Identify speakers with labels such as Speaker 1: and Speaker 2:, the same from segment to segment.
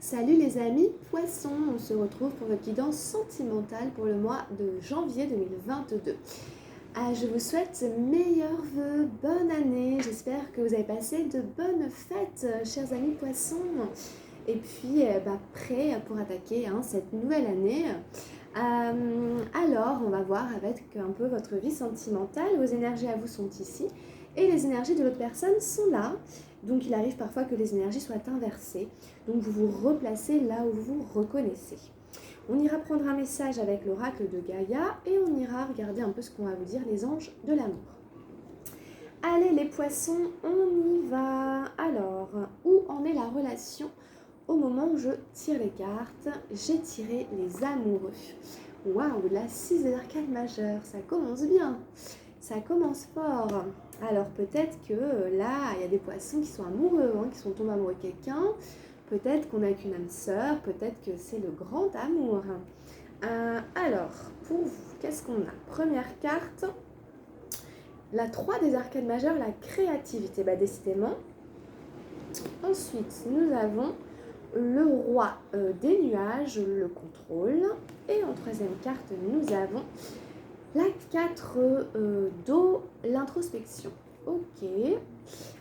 Speaker 1: Salut les amis poissons, on se retrouve pour votre guidance sentimentale pour le mois de janvier 2022. Je vous souhaite meilleurs vœux, bonne année, j'espère que vous avez passé de bonnes fêtes, chers amis poissons. Et puis prêts pour attaquer cette nouvelle année. Alors on va voir avec un peu votre vie sentimentale, vos énergies à vous sont ici et les énergies de l'autre personne sont là. Donc il arrive parfois que les énergies soient inversées. Donc vous vous replacez là où vous vous reconnaissez. On ira prendre un message avec l'oracle de Gaïa et on ira regarder un peu ce qu'on va vous dire les anges de l'amour. Allez les poissons, on y va. Alors, où en est la relation au moment où je tire les cartes? J'ai tiré les amoureux. Waouh, la 6 des arcanes majeures, ça commence bien. Ça commence fort. Alors peut-être que là, il y a des poissons qui sont amoureux, qui sont tombés amoureux de quelqu'un. Peut-être qu'on n'a qu'une âme sœur, peut-être que c'est le grand amour. Alors, pour vous, qu'est-ce qu'on a? Première carte, la 3 des arcanes majeures, la créativité, décidément. Ensuite, nous avons le roi des nuages, le contrôle. Et en troisième carte, nous avons la 4 d'eau, l'introspection. Ok.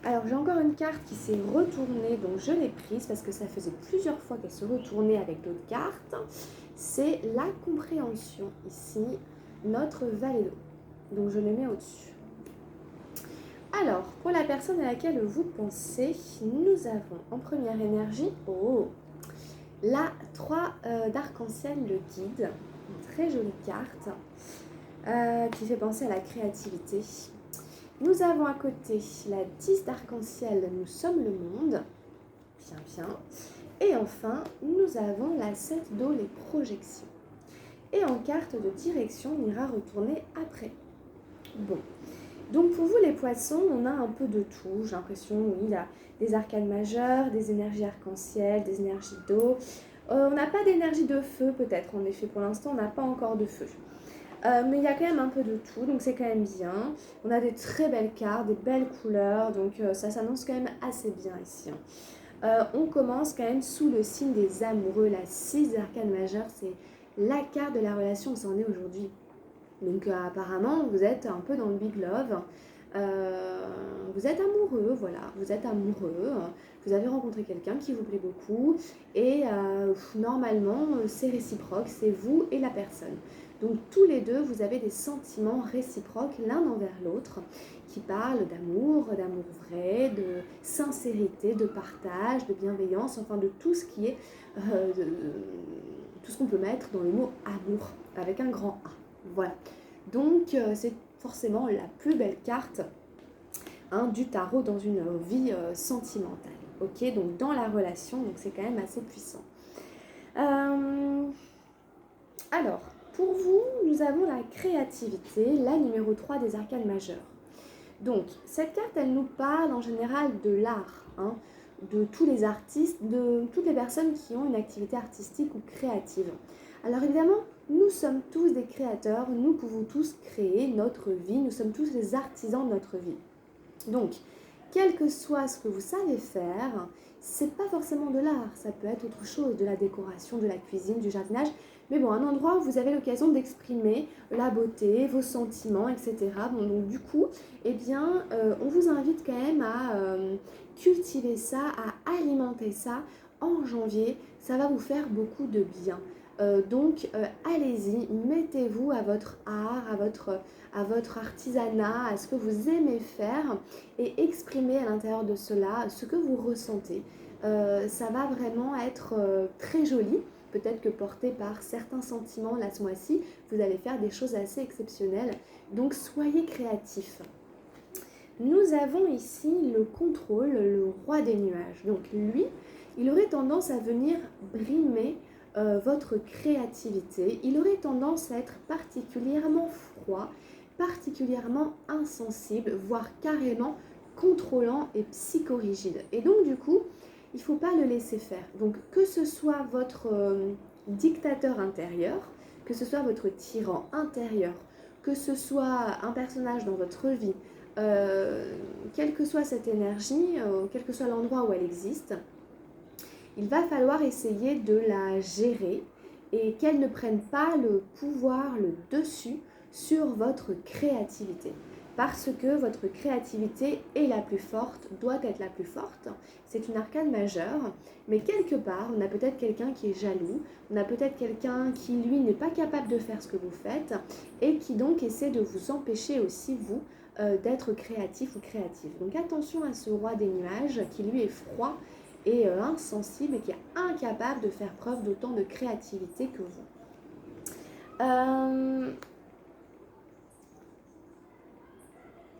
Speaker 1: Alors j'ai encore une carte qui s'est retournée, donc je l'ai prise parce que ça faisait plusieurs fois qu'elle se retournait avec d'autres cartes. C'est la compréhension ici, notre valet d'eau. Donc je le mets au-dessus. Alors, pour la personne à laquelle vous pensez, nous avons en première énergie, la 3 d'arc-en-ciel, le guide. Une très jolie carte. Qui fait penser à la créativité. Nous avons à côté la 10 d'arc-en-ciel, nous sommes le monde. Bien, bien. Et enfin, nous avons la 7 d'eau, les projections. Et en carte de direction, on ira retourner après. Bon. Donc pour vous les poissons, on a un peu de tout. J'ai l'impression, oui, il y a des arcanes majeures, des énergies arc-en-ciel, des énergies d'eau. On n'a pas d'énergie de feu peut-être, en effet, pour l'instant, on n'a pas encore de feu. Mais il y a quand même un peu de tout, donc c'est quand même bien. On a des très belles cartes, des belles couleurs, donc ça s'annonce quand même assez bien ici. On commence quand même sous le signe des amoureux. La 6 arcane majeure, c'est la carte de la relation où ça en est aujourd'hui. Donc apparemment, vous êtes un peu dans le big love. Vous êtes amoureux, voilà, vous êtes amoureux. Vous avez rencontré quelqu'un qui vous plaît beaucoup. Et normalement, c'est réciproque, c'est vous et la personne. Donc tous les deux, vous avez des sentiments réciproques l'un envers l'autre qui parlent d'amour vrai, de sincérité, de partage, de bienveillance, enfin de tout ce qui est, tout ce qu'on peut mettre dans le mot amour, avec un grand A. Voilà. Donc c'est forcément la plus belle carte du tarot dans une vie sentimentale. Ok, donc dans la relation, donc c'est quand même assez puissant. Alors, pour vous, nous avons la créativité, la numéro 3 des arcanes majeures. Donc, cette carte, elle nous parle en général de l'art, de tous les artistes, de toutes les personnes qui ont une activité artistique ou créative. Alors évidemment, nous sommes tous des créateurs, nous pouvons tous créer notre vie, nous sommes tous les artisans de notre vie. Donc, quel que soit ce que vous savez faire, c'est pas forcément de l'art, ça peut être autre chose, de la décoration, de la cuisine, du jardinage, mais bon, un endroit où vous avez l'occasion d'exprimer la beauté, vos sentiments, etc. Bon, donc du coup, on vous invite quand même à cultiver ça, à alimenter ça en janvier, ça va vous faire beaucoup de bien. Donc allez-y, mettez-vous à votre art, à votre artisanat, à ce que vous aimez faire et exprimez à l'intérieur de cela ce que vous ressentez. Ça va vraiment être très joli. Peut-être que porté par certains sentiments là ce mois-ci, vous allez faire des choses assez exceptionnelles. Donc soyez créatifs. Nous avons ici le contrôle, le roi des nuages. Donc lui, il aurait tendance à venir brimer votre créativité. Il aurait tendance à être particulièrement froid, particulièrement insensible, voire carrément contrôlant et psychorigide. Et donc du coup, il ne faut pas le laisser faire. Donc que ce soit votre dictateur intérieur, que ce soit votre tyran intérieur, que ce soit un personnage dans votre vie, quelle que soit cette énergie, quel que soit l'endroit où elle existe, il va falloir essayer de la gérer et qu'elle ne prenne pas le pouvoir, le dessus sur votre créativité. Parce que votre créativité est la plus forte, doit être la plus forte. C'est une arcane majeure, mais quelque part, on a peut-être quelqu'un qui est jaloux, on a peut-être quelqu'un qui, lui, n'est pas capable de faire ce que vous faites et qui donc essaie de vous empêcher aussi, vous, d'être créatif ou créative. Donc attention à ce roi des nuages qui, lui, est froid et insensible et qui est incapable de faire preuve d'autant de créativité que vous.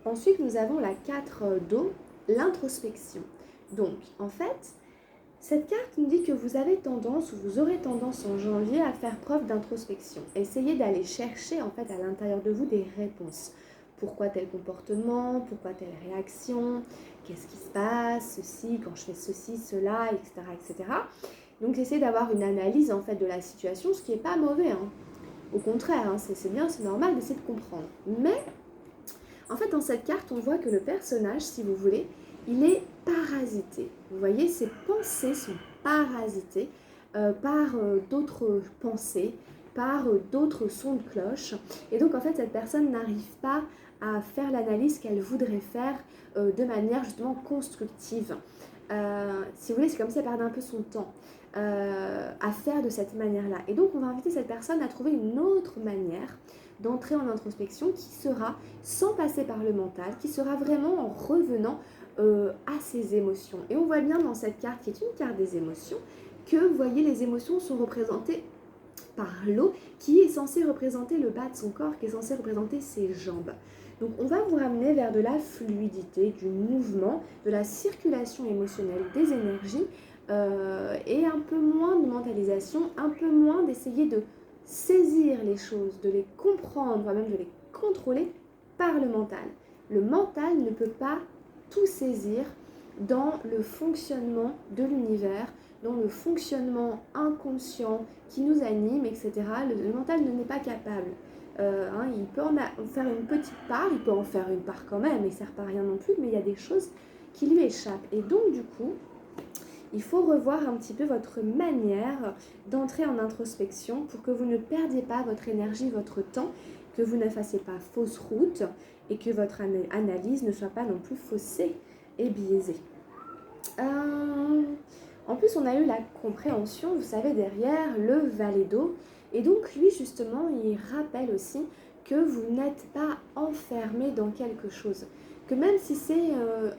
Speaker 1: Ensuite, nous avons la 4 d'eau, l'introspection. Donc, en fait, cette carte nous dit que vous avez tendance, ou vous aurez tendance en janvier à faire preuve d'introspection. Essayez d'aller chercher, en fait, à l'intérieur de vous des réponses. Pourquoi tel comportement? Pourquoi telle réaction? Qu'est-ce qui se passe? Ceci, quand je fais ceci, cela, etc. etc. Donc, essayez d'avoir une analyse, en fait, de la situation, ce qui n'est pas mauvais. Au contraire, c'est bien, c'est normal d'essayer de comprendre. Mais en fait, dans cette carte, on voit que le personnage, si vous voulez, il est parasité. Vous voyez, ses pensées sont parasitées par d'autres pensées, par d'autres sons de cloche. Et donc, en fait, cette personne n'arrive pas à faire l'analyse qu'elle voudrait faire de manière justement constructive. Si vous voulez, c'est comme si elle perdait un peu son temps à faire de cette manière-là. Et donc, on va inviter cette personne à trouver une autre manière d'entrer en introspection qui sera sans passer par le mental, qui sera vraiment en revenant à ses émotions. Et on voit bien dans cette carte, qui est une carte des émotions, que, vous voyez, les émotions sont représentées par l'eau, qui est censée représenter le bas de son corps, qui est censée représenter ses jambes. Donc on va vous ramener vers de la fluidité, du mouvement, de la circulation émotionnelle, des énergies, et un peu moins de mentalisation, un peu moins d'essayer de saisir les choses, de les comprendre, même de les contrôler par le mental. Le mental ne peut pas tout saisir dans le fonctionnement de l'univers, dans le fonctionnement inconscient qui nous anime, etc. Le mental ne n'est pas capable. Il peut en faire une petite part, il peut en faire une part quand même, il ne sert pas à rien non plus, mais il y a des choses qui lui échappent. Et donc du coup, il faut revoir un petit peu votre manière d'entrer en introspection pour que vous ne perdiez pas votre énergie, votre temps, que vous ne fassiez pas fausse route et que votre analyse ne soit pas non plus faussée et biaisée. En plus, on a eu la compréhension, vous savez, derrière le valet d'eau. Et donc, lui, justement, il rappelle aussi que vous n'êtes pas enfermé dans quelque chose. Que même si c'est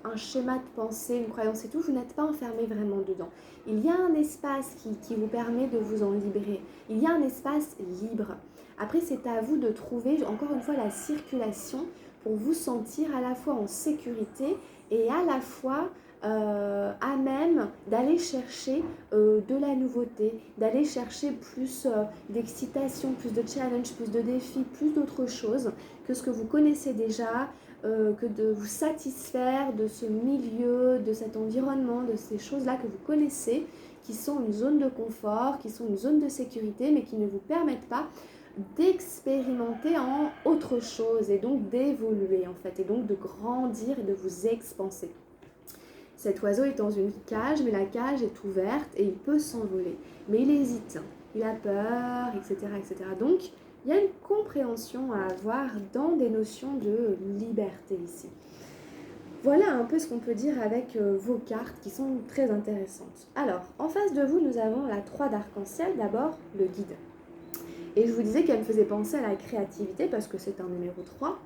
Speaker 1: un schéma de pensée, une croyance et tout, vous n'êtes pas enfermé vraiment dedans. Il y a un espace qui vous permet de vous en libérer. Il y a un espace libre. Après, c'est à vous de trouver, encore une fois, la circulation pour vous sentir à la fois en sécurité et à la fois à même d'aller chercher de la nouveauté, d'aller chercher plus d'excitation, plus de challenge, plus de défis, plus d'autres choses que ce que vous connaissez déjà, que de vous satisfaire de ce milieu, de cet environnement, de ces choses-là que vous connaissez, qui sont une zone de confort, qui sont une zone de sécurité, mais qui ne vous permettent pas d'expérimenter en autre chose et donc d'évoluer en fait, et donc de grandir et de vous expanser. Cet oiseau est dans une cage, mais la cage est ouverte et il peut s'envoler. Mais il hésite, il a peur, etc., etc. Donc, il y a une compréhension à avoir dans des notions de liberté ici. Voilà un peu ce qu'on peut dire avec vos cartes qui sont très intéressantes. Alors, en face de vous, nous avons la 3 d'arc-en-ciel, d'abord le guide. Et je vous disais qu'elle me faisait penser à la créativité parce que c'est un numéro 3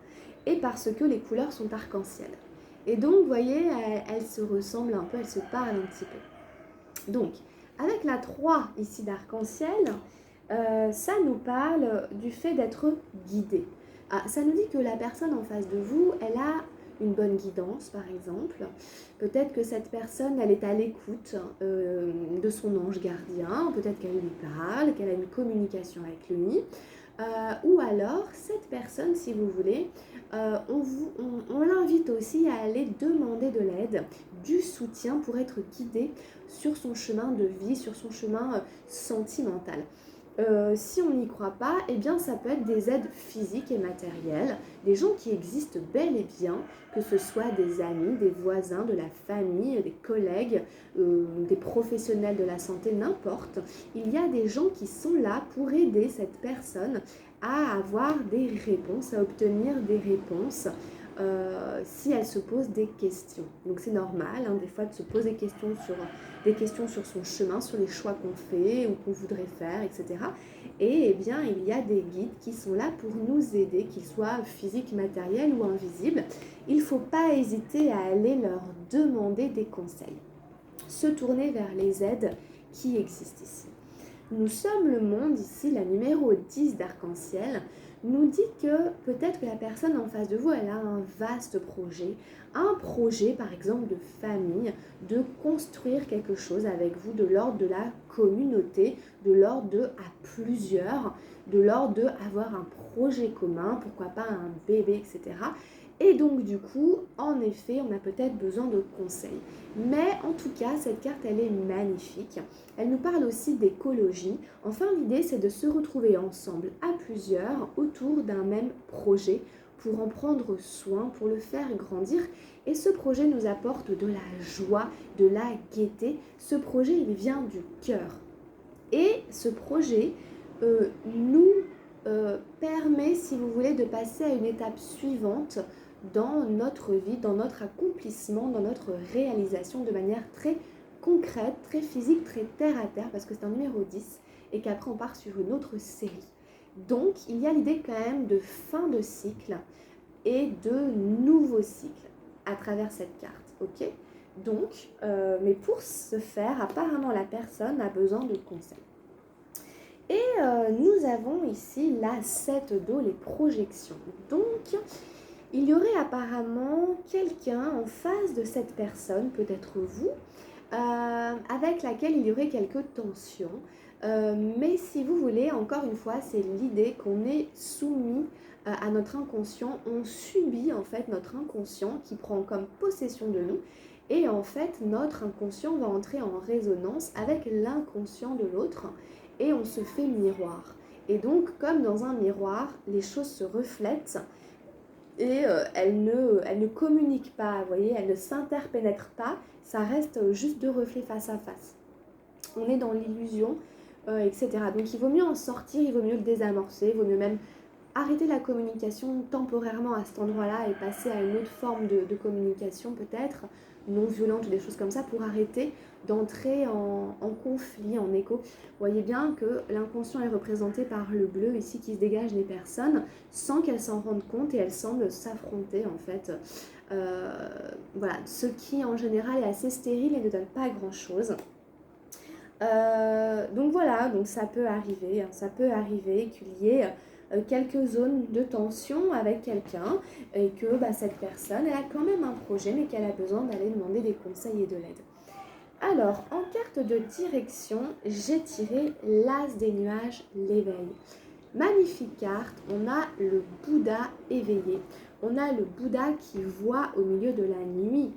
Speaker 1: et parce que les couleurs sont arc-en-ciel. Et donc, vous voyez, elles se ressemblent un peu, elles se parlent un petit peu. Donc, avec la 3 ici d'arc-en-ciel, ça nous parle du fait d'être guidé. Ça nous dit que la personne en face de vous, elle a une bonne guidance, par exemple. Peut-être que cette personne, elle est à l'écoute de son ange gardien. Peut-être qu'elle lui parle, qu'elle a une communication avec lui. Ou alors, cette personne, si vous voulez, on l'invite aussi à aller demander de l'aide, du soutien pour être guidé sur son chemin de vie, sur son chemin sentimental. Si on n'y croit pas, eh bien ça peut être des aides physiques et matérielles, des gens qui existent bel et bien, que ce soit des amis, des voisins, de la famille, des collègues, des professionnels de la santé, n'importe. Il y a des gens qui sont là pour aider cette personne à avoir des réponses, à obtenir des réponses. Si elle se pose des questions. Donc c'est normal, hein, des fois de se poser des questions sur son chemin, sur les choix qu'on fait ou qu'on voudrait faire, etc. Et eh bien, il y a des guides qui sont là pour nous aider, qu'ils soient physiques, matériels ou invisibles. Il ne faut pas hésiter à aller leur demander des conseils. Se tourner vers les aides qui existent ici. Nous sommes le monde ici, la numéro 10 d'Arc-en-Ciel, nous dit que peut-être que la personne en face de vous, elle a un vaste projet. Un projet, par exemple, de famille, de construire quelque chose avec vous, de l'ordre de la communauté, de l'ordre de à plusieurs, de l'ordre de avoir un projet commun, pourquoi pas un bébé, etc. Et donc du coup, en effet, on a peut-être besoin de conseils. Mais en tout cas, cette carte, elle est magnifique. Elle nous parle aussi d'écologie. Enfin, l'idée, c'est de se retrouver ensemble à plusieurs autour d'un même projet pour en prendre soin, pour le faire grandir. Et ce projet nous apporte de la joie, de la gaieté. Ce projet, il vient du cœur. Et ce projet nous permet, si vous voulez, de passer à une étape suivante dans notre vie, dans notre accomplissement, dans notre réalisation de manière très concrète, très physique, très terre à terre, parce que c'est un numéro 10 et qu'après on part sur une autre série. Donc il y a l'idée quand même de fin de cycle et de nouveau cycle à travers cette carte, ok? Donc, mais pour ce faire, apparemment la personne a besoin de conseils. Et nous avons ici la 7 d'eau, les projections. Donc, il y aurait apparemment quelqu'un en face de cette personne, peut-être vous, avec laquelle il y aurait quelques tensions. Mais si vous voulez, encore une fois, c'est l'idée qu'on est soumis à notre inconscient. On subit en fait notre inconscient qui prend comme possession de nous. Et en fait, notre inconscient va entrer en résonance avec l'inconscient de l'autre et on se fait miroir. Et donc, comme dans un miroir, les choses se reflètent et elles ne communiquent pas, vous voyez, elles ne s'interpénètrent pas, ça reste juste deux reflets face à face. On est dans l'illusion, etc. Donc il vaut mieux en sortir, il vaut mieux le désamorcer, il vaut mieux même arrêter la communication temporairement à cet endroit-là et passer à une autre forme de communication peut-être, non violente ou des choses comme ça, pour arrêter d'entrer en conflit, en écho. Vous voyez bien que l'inconscient est représenté par le bleu ici qui se dégage des personnes sans qu'elles s'en rendent compte et elles semblent s'affronter en fait. Voilà, ce qui en général est assez stérile et ne donne pas grand-chose. Donc voilà, donc ça peut arriver qu'il y ait quelques zones de tension avec quelqu'un et que cette personne, elle a quand même un projet mais qu'elle a besoin d'aller demander des conseils et de l'aide. Alors, en carte de direction, j'ai tiré l'As des nuages, l'éveil. Magnifique carte, on a le Bouddha éveillé. On a le Bouddha qui voit au milieu de la nuit.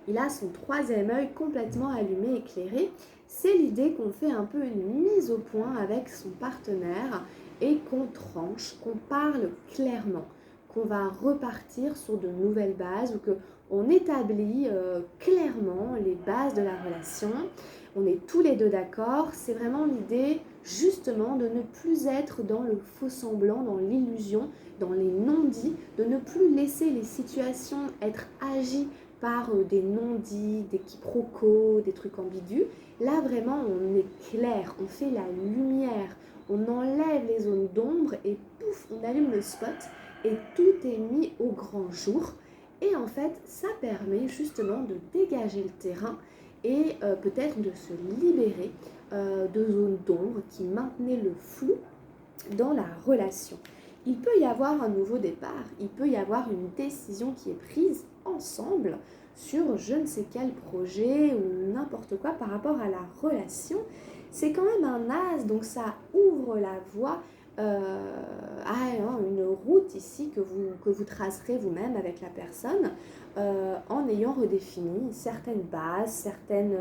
Speaker 1: Il a son troisième œil complètement allumé, éclairé. C'est l'idée qu'on fait un peu une mise au point avec son partenaire et qu'on tranche, qu'on parle clairement, qu'on va repartir sur de nouvelles bases ou qu'on établit clairement les bases de la relation. On est tous les deux d'accord. C'est vraiment l'idée justement de ne plus être dans le faux semblant, dans l'illusion, dans les non-dits, de ne plus laisser les situations être agies par des non-dits, des quiproquos, des trucs ambigus. Là, vraiment, on est clair, on fait la lumière, on enlève les zones d'ombre et pouf, on allume le spot et tout est mis au grand jour. Et en fait, ça permet justement de dégager le terrain et peut-être de se libérer de zones d'ombre qui maintenaient le flou dans la relation. Il peut y avoir un nouveau départ, il peut y avoir une décision qui est prise ensemble sur je ne sais quel projet ou n'importe quoi par rapport à la relation. C'est quand même un as, donc ça ouvre la voie à une route ici que vous tracerez vous-même avec la personne en ayant redéfini certaines bases, certaines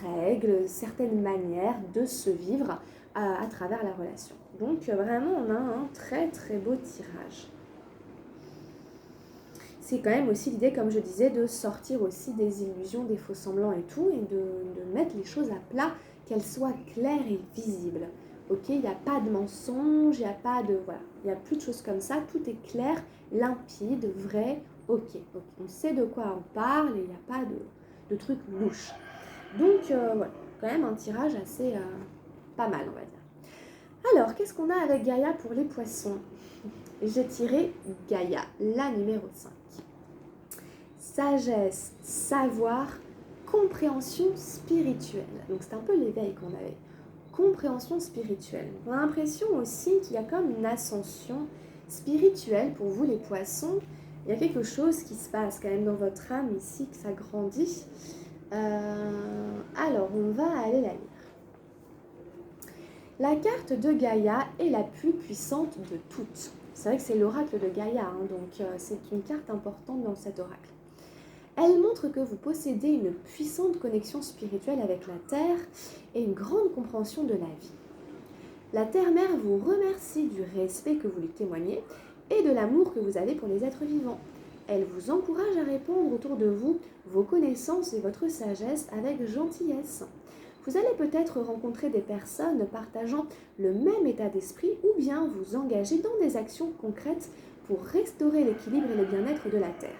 Speaker 1: règles, certaines manières de se vivre à travers la relation. Donc vraiment, on a un très très beau tirage. C'est quand même aussi l'idée, comme je disais, de sortir aussi des illusions, des faux semblants et tout, et de mettre les choses à plat, qu'elles soient claires et visibles. Ok, il n'y a pas de mensonge, il n'y a pas de... Voilà, il n'y a plus de choses comme ça, tout est clair, limpide, vrai, ok. On sait de quoi on parle et il n'y a pas de trucs louches. Donc voilà, quand même un tirage assez pas mal, on va dire. Alors, qu'est-ce qu'on a avec Gaïa pour les poissons? J'ai tiré Gaïa, la numéro 5. Sagesse, savoir, compréhension spirituelle. Donc c'est un peu l'éveil qu'on avait. Compréhension spirituelle. On a l'impression aussi qu'il y a comme une ascension spirituelle pour vous les poissons. Il y a quelque chose qui se passe quand même dans votre âme ici, que ça grandit. Alors on va aller la lire. La carte de Gaïa est la plus puissante de toutes. C'est vrai que c'est l'oracle de Gaïa, hein, donc c'est une carte importante dans cet oracle. Elle montre que vous possédez une puissante connexion spirituelle avec la Terre et une grande compréhension de la vie. La Terre-Mère vous remercie du respect que vous lui témoignez et de l'amour que vous avez pour les êtres vivants. Elle vous encourage à répandre autour de vous vos connaissances et votre sagesse avec gentillesse. Vous allez peut-être rencontrer des personnes partageant le même état d'esprit ou bien vous engager dans des actions concrètes pour restaurer l'équilibre et le bien-être de la Terre.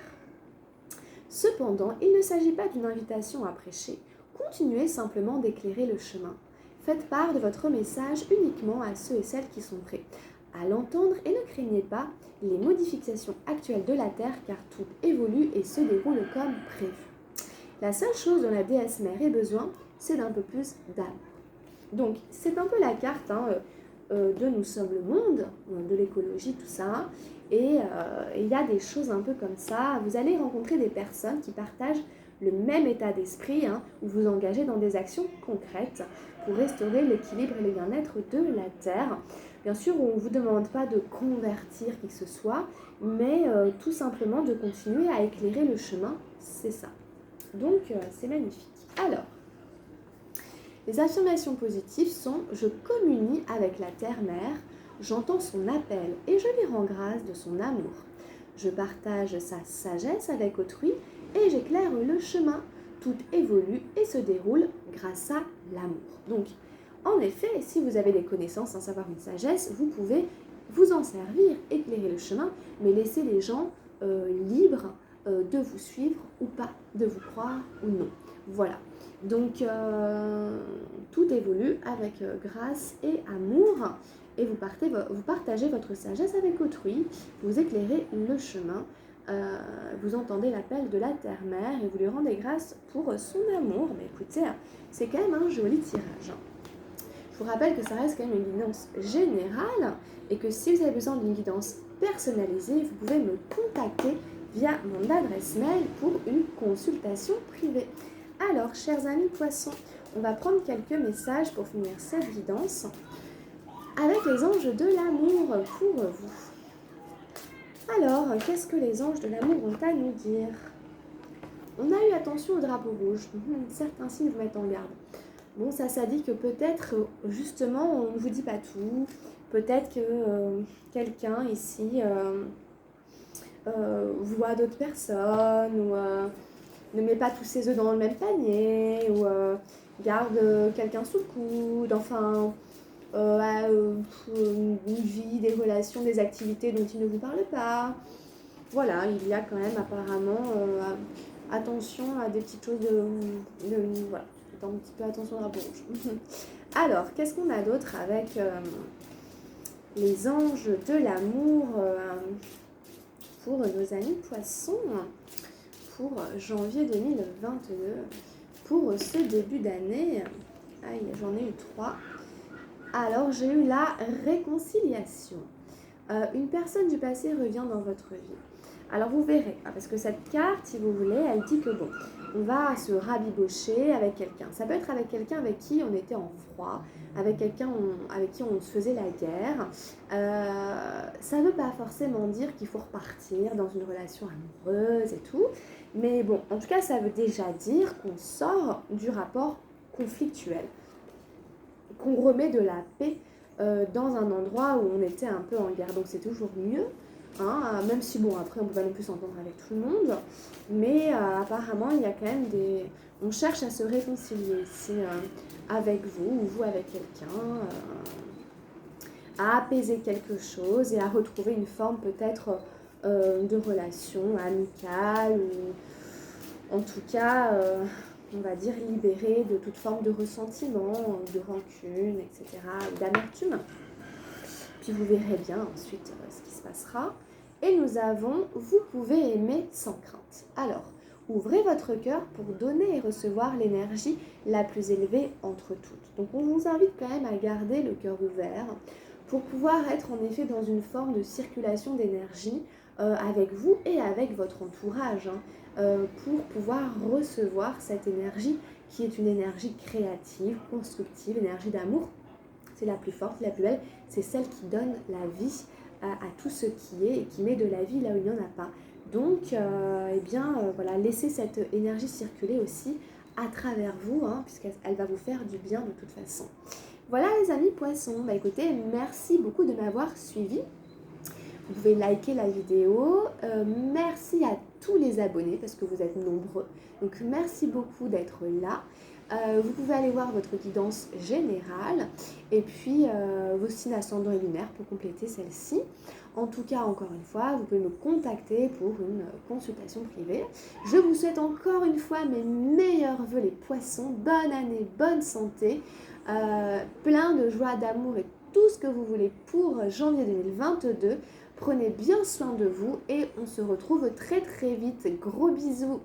Speaker 1: Cependant, il ne s'agit pas d'une invitation à prêcher. Continuez simplement d'éclairer le chemin. Faites part de votre message uniquement à ceux et celles qui sont prêts à l'entendre et ne craignez pas les modifications actuelles de la Terre car tout évolue et se déroule comme prévu. La seule chose dont la déesse mère ait besoin, c'est d'un peu plus d'amour. Donc, c'est un peu la carte de Nous sommes le monde, de l'écologie, tout ça. Et il y a des choses un peu comme ça. Vous allez rencontrer des personnes qui partagent le même état d'esprit, où vous engagez dans des actions concrètes pour restaurer l'équilibre et le bien-être de la Terre. Bien sûr, on ne vous demande pas de convertir qui que ce soit, mais tout simplement de continuer à éclairer le chemin, c'est ça. Donc, c'est magnifique. Alors, les affirmations positives sont « Je communie avec la Terre-Mère, j'entends son appel et je lui rends grâce de son amour. Je partage sa sagesse avec autrui et j'éclaire le chemin. Tout évolue et se déroule grâce à l'amour. » Donc, en effet, si vous avez des connaissances, un savoir, une sagesse, vous pouvez vous en servir, éclairer le chemin, mais laisser les gens libres de vous suivre ou pas, de vous croire ou non. Voilà. Donc, tout évolue avec grâce et amour et vous partagez votre sagesse avec autrui, vous éclairez le chemin, vous entendez l'appel de la Terre-Mère et vous lui rendez grâce pour son amour. Mais écoutez, c'est quand même un joli tirage. Je vous rappelle que ça reste quand même une guidance générale et que si vous avez besoin d'une guidance personnalisée, vous pouvez me contacter via mon adresse mail pour une consultation privée. Alors, chers amis poissons, on va prendre quelques messages pour finir cette guidance avec les anges de l'amour pour vous. Alors, qu'est-ce que les anges de l'amour ont à nous dire? On a eu attention au drapeau rouge. Certains signes vous mettent en garde. Bon, ça dit que peut-être, justement, on ne vous dit pas tout. Peut-être que quelqu'un ici voit d'autres personnes ou ne met pas tous ses œufs dans le même panier ou garde quelqu'un sous le coude. Enfin, une vie, des relations, des activités dont il ne vous parle pas. Voilà, il y a quand même apparemment attention à des petites choses voilà. Un petit peu attention au drapeau rouge. Alors, qu'est-ce qu'on a d'autre avec les anges de l'amour pour nos amis poissons pour janvier 2022, pour ce début d'année? Aïe, j'en ai eu 3. Alors, j'ai eu la réconciliation. Une personne du passé revient dans votre vie. Alors vous verrez, parce que cette carte, si vous voulez, elle dit que bon, on va se rabibocher avec quelqu'un. Ça peut être avec quelqu'un avec qui on était en froid, avec quelqu'un avec qui on se faisait la guerre. Ça ne veut pas forcément dire qu'il faut repartir dans une relation amoureuse et tout. Mais bon, en tout cas, ça veut déjà dire qu'on sort du rapport conflictuel. qu'on remet de la paix dans un endroit où on était un peu en guerre. Donc c'est toujours mieux, hein, même si bon après on peut pas non plus s'entendre avec tout le monde, mais apparemment il y a quand même des... On cherche à se réconcilier ici avec vous ou vous avec quelqu'un, à apaiser quelque chose et à retrouver une forme peut-être de relation amicale ou en tout cas on va dire libérée de toute forme de ressentiment, de rancune, etc. ou d'amertume. Puis vous verrez bien ensuite ce qui se passera. Et nous avons, vous pouvez aimer sans crainte. Alors, ouvrez votre cœur pour donner et recevoir l'énergie la plus élevée entre toutes. Donc on vous invite quand même à garder le cœur ouvert pour pouvoir être en effet dans une forme de circulation d'énergie avec vous et avec votre entourage, pour pouvoir recevoir cette énergie qui est une énergie créative, constructive, énergie d'amour. C'est la plus forte, la plus belle, c'est celle qui donne la vie à tout ce qui est et qui met de la vie là où il n'y en a pas. Donc, voilà, laissez cette énergie circuler aussi à travers vous, puisqu'elle va vous faire du bien de toute façon. Voilà les amis poissons, écoutez, merci beaucoup de m'avoir suivi. Vous pouvez liker la vidéo. Merci à tous les abonnés parce que vous êtes nombreux. Donc merci beaucoup d'être là. Vous pouvez aller voir votre guidance générale et puis vos signes ascendants et lunaires pour compléter celle-ci. En tout cas, encore une fois, vous pouvez me contacter pour une consultation privée. Je vous souhaite encore une fois mes meilleurs vœux les poissons. Bonne année, bonne santé, plein de joie, d'amour et tout ce que vous voulez pour janvier 2022. Prenez bien soin de vous et on se retrouve très très vite. Gros bisous.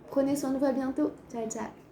Speaker 1: Prenez soin de vous, à bientôt. Ciao, ciao.